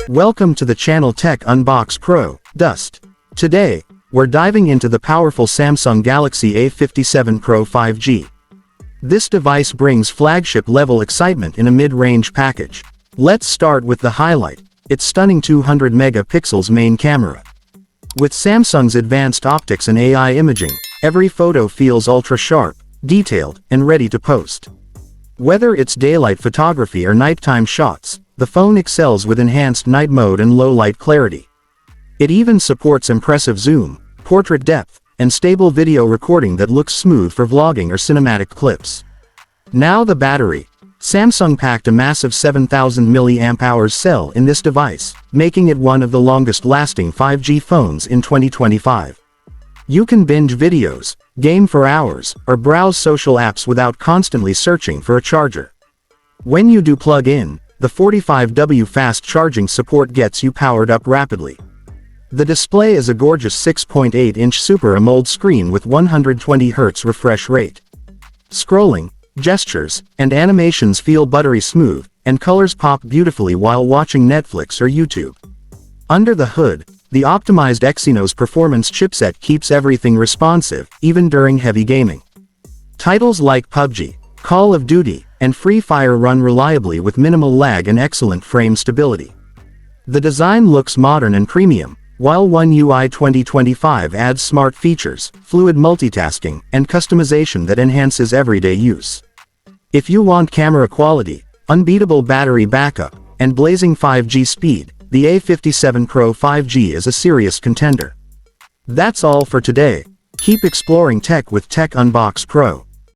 Welcome to the channel Tech Unbox Pro, Dust. Today, we're diving into the powerful Samsung Galaxy A57 Pro 5G. This device brings flagship-level excitement in a mid-range package. Let's start with the highlight, its stunning 200 megapixels main camera. With Samsung's advanced optics and AI imaging, every photo feels ultra-sharp, detailed, and ready to post. Whether it's daylight photography or nighttime shots, the phone excels with enhanced night mode and low-light clarity. It even supports impressive zoom, portrait depth, and stable video recording that looks smooth for vlogging or cinematic clips. Now the battery. Samsung packed a massive 7,000 mAh cell in this device, making it one of the longest-lasting 5G phones in 2025. You can binge videos, game for hours, or browse social apps without constantly searching for a charger. When you do plug in, the 45W fast charging support gets you powered up rapidly. The display is a gorgeous 6.8-inch Super AMOLED screen with 120Hz refresh rate. Scrolling, gestures, and animations feel buttery smooth, and colors pop beautifully while watching Netflix or YouTube. Under the hood, the optimized Exynos performance chipset keeps everything responsive, even during heavy gaming. Titles like PUBG, Call of Duty, and Free Fire run reliably with minimal lag and excellent frame stability. The design looks modern and premium, while One UI 2025 adds smart features, fluid multitasking, and customization that enhances everyday use. If you want camera quality, unbeatable battery backup, and blazing 5G speed, the A57 Pro 5G is a serious contender. That's all for today. Keep exploring tech with Tech Unbox Pro.